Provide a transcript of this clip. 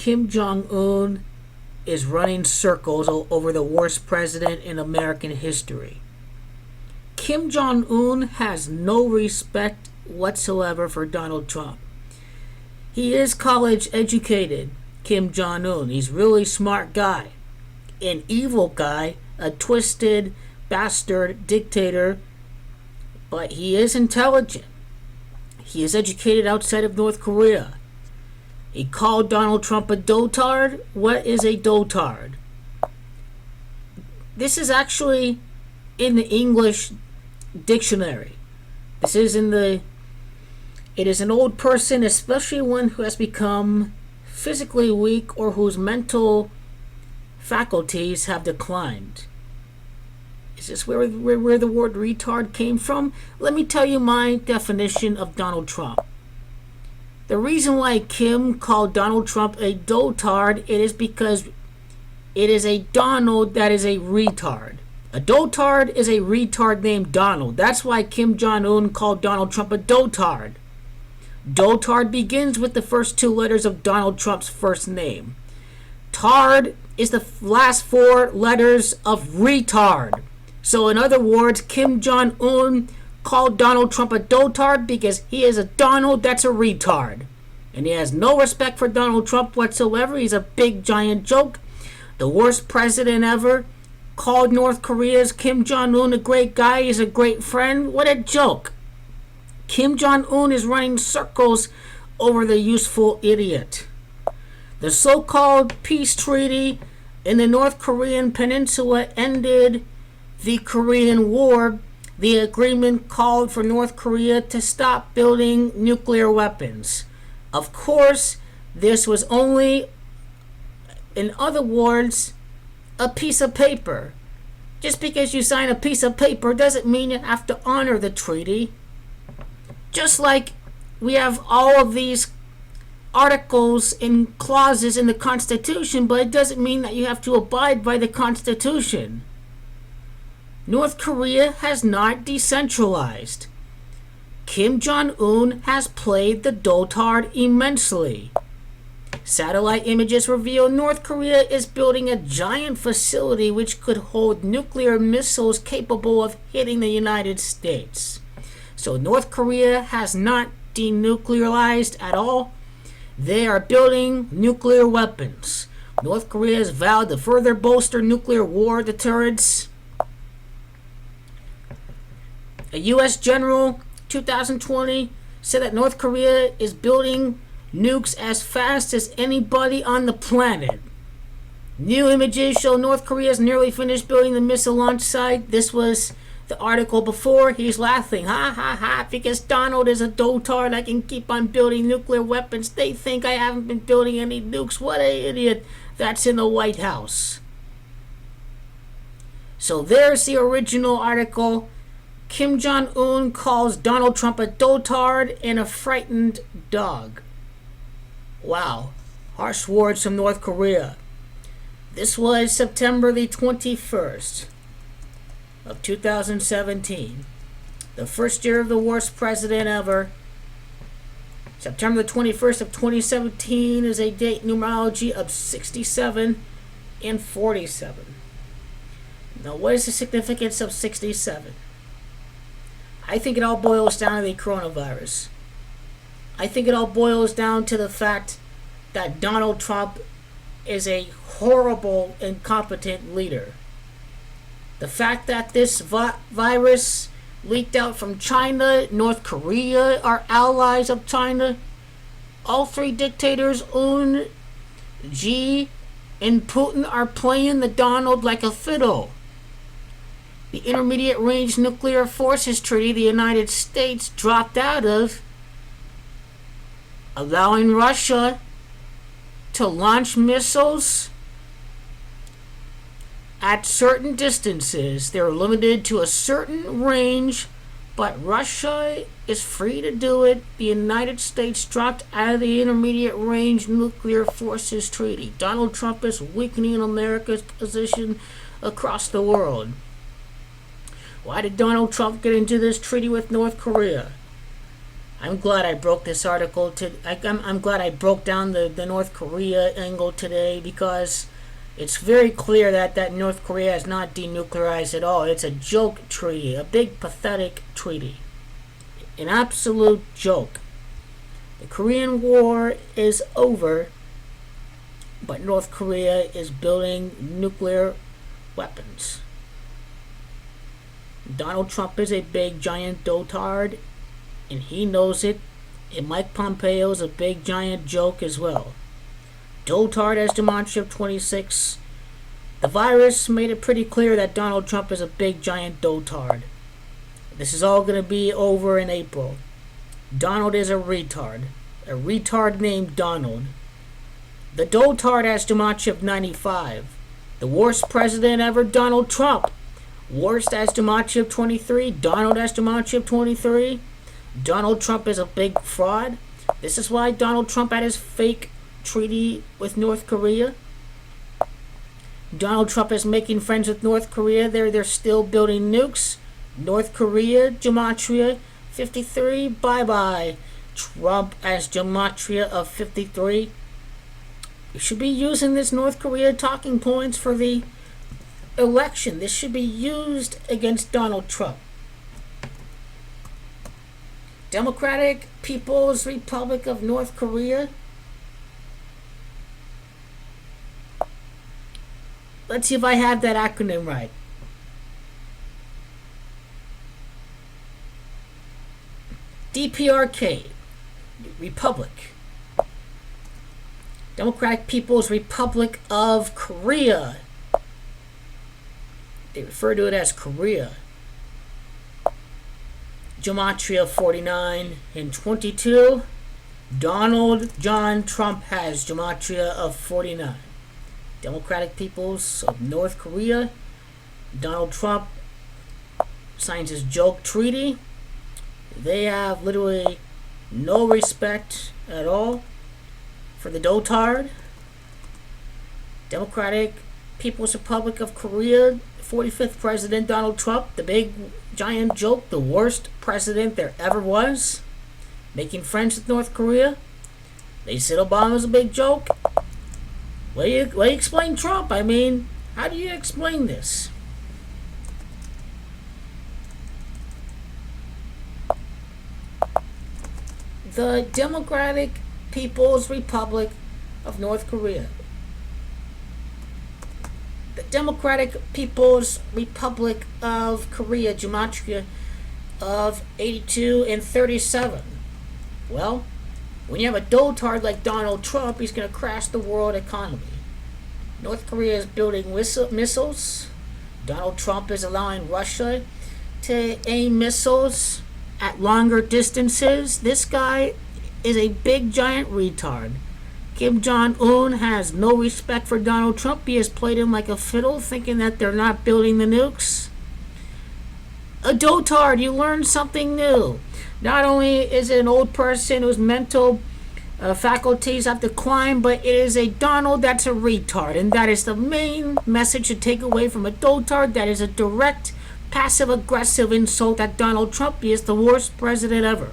Kim Jong-Un is running circles over the worst president in American history. Kim Jong-Un has no respect whatsoever for Donald Trump. He is college educated, Kim Jong-Un. He's a really smart guy, an evil guy, a twisted bastard dictator, but he is intelligent. He is educated outside of North Korea. He called Donald Trump a dotard. What is a dotard? This is actually in the English dictionary. This is it is an old person, especially one who has become physically weak or whose mental faculties have declined. Is this where the word retard came from? Let me tell you my definition of Donald Trump. The reason why Kim called Donald Trump a dotard, it is because it is a Donald that is a retard. A dotard is a retard named Donald. That's why Kim Jong-un called Donald Trump a dotard. Dotard begins with the first two letters of Donald Trump's first name. Tard is the last four letters of retard. So in other words, Kim Jong-un called Donald Trump a dotard because he is a Donald that's a retard. And he has no respect for Donald Trump whatsoever. He's a big giant joke. The worst president ever. Called North Korea's Kim Jong-un a great guy. He's a great friend. What a joke. Kim Jong-un is running circles over the useful idiot. The so-called peace treaty in the North Korean peninsula ended the Korean War. The agreement called for North Korea to stop building nuclear weapons. Of course, this was only, in other words, a piece of paper. Just because you sign a piece of paper doesn't mean you have to honor the treaty. Just like we have all of these articles and clauses in the Constitution, but it doesn't mean that you have to abide by the Constitution. North Korea has not decentralized. Kim Jong-un has played the dotard immensely. Satellite images reveal North Korea is building a giant facility which could hold nuclear missiles capable of hitting the United States. So North Korea has not denuclearized at all. They are building nuclear weapons. North Korea has vowed to further bolster nuclear war deterrence. A U.S. general, 2020, said that North Korea is building nukes as fast as anybody on the planet. New images show North Korea has nearly finished building the missile launch site. This was the article before. He's laughing. Ha ha ha. Because Donald is a dotard, I can keep on building nuclear weapons. They think I haven't been building any nukes. What an idiot. That's in the White House. So there's the original article. Kim Jong-un calls Donald Trump a dotard and a frightened dog. Wow. Harsh words from North Korea. This was September the 21st of 2017. The first year of the worst president ever. September the 21st of 2017 is a date numerology of 67 and 47. Now, what is the significance of 67? I think it all boils down to the coronavirus. I think it all boils down to the fact that Donald Trump is a horrible, incompetent leader. The fact that this virus leaked out from China, North Korea are allies of China. All three dictators, Un, Xi, and Putin, are playing the Donald like a fiddle. The Intermediate Range Nuclear Forces Treaty the United States dropped out of, allowing Russia to launch missiles at certain distances. They're limited to a certain range, but Russia is free to do it. The United States dropped out of the Intermediate Range Nuclear Forces Treaty. Donald Trump is weakening America's position across the world. Why did Donald Trump get into this treaty with North Korea? I'm glad I broke this article I'm glad I broke down the North Korea angle today, because it's very clear that North Korea is not denuclearized at all. It's a joke treaty, a big pathetic treaty, an absolute joke. The Korean War is over, but North Korea is building nuclear weapons. Donald Trump is a big giant dotard, and he knows it. And Mike Pompeo is a big giant joke as well. Dotard has demonstrated 26. The virus made it pretty clear that Donald Trump is a big giant dotard. This is all going to be over in April. Donald is a retard named Donald. The dotard has demonstrated 95. The worst president ever, Donald Trump. Worst as demonstrated 23. Donald has demonstrated 23. Donald Trump is a big fraud. This is why Donald Trump had his fake treaty with North Korea. Donald Trump is making friends with North Korea. They're still building nukes. North Korea, gematria 53. Bye-bye. Trump as gematria of 53. We should be using this North Korea talking points for the election. This should be used against Donald Trump. Democratic People's Republic of North Korea. Let's see if I have that acronym right. DPRK, Republic. Democratic People's Republic of Korea. They refer to it as Korea. Gematria 49 and 22. Donald John Trump has gematria of 49. Democratic Peoples of North Korea. Donald Trump signs his joke treaty. They have literally no respect at all for the dotard. Democratic People's Republic of Korea, 45th President Donald Trump, the big giant joke, the worst president there ever was, making friends with North Korea. They said Obama's a big joke. Way you explain Trump? I mean, how do you explain this? The Democratic People's Republic of North Korea. The Democratic People's Republic of Korea, gematria of 82 and 37. Well, when you have a dotard like Donald Trump, he's going to crash the world economy. North Korea is building missiles. Donald Trump is allowing Russia to aim missiles at longer distances. This guy is a big giant retard. Kim Jong-Un has no respect for Donald Trump. He has played him like a fiddle, thinking that they're not building the nukes. A dotard, you learn something new. Not only is it an old person whose mental faculties have declined, but it is a Donald that's a retard. And that is the main message to take away from a dotard. That is a direct, passive-aggressive insult at Donald Trump. He is the worst president ever.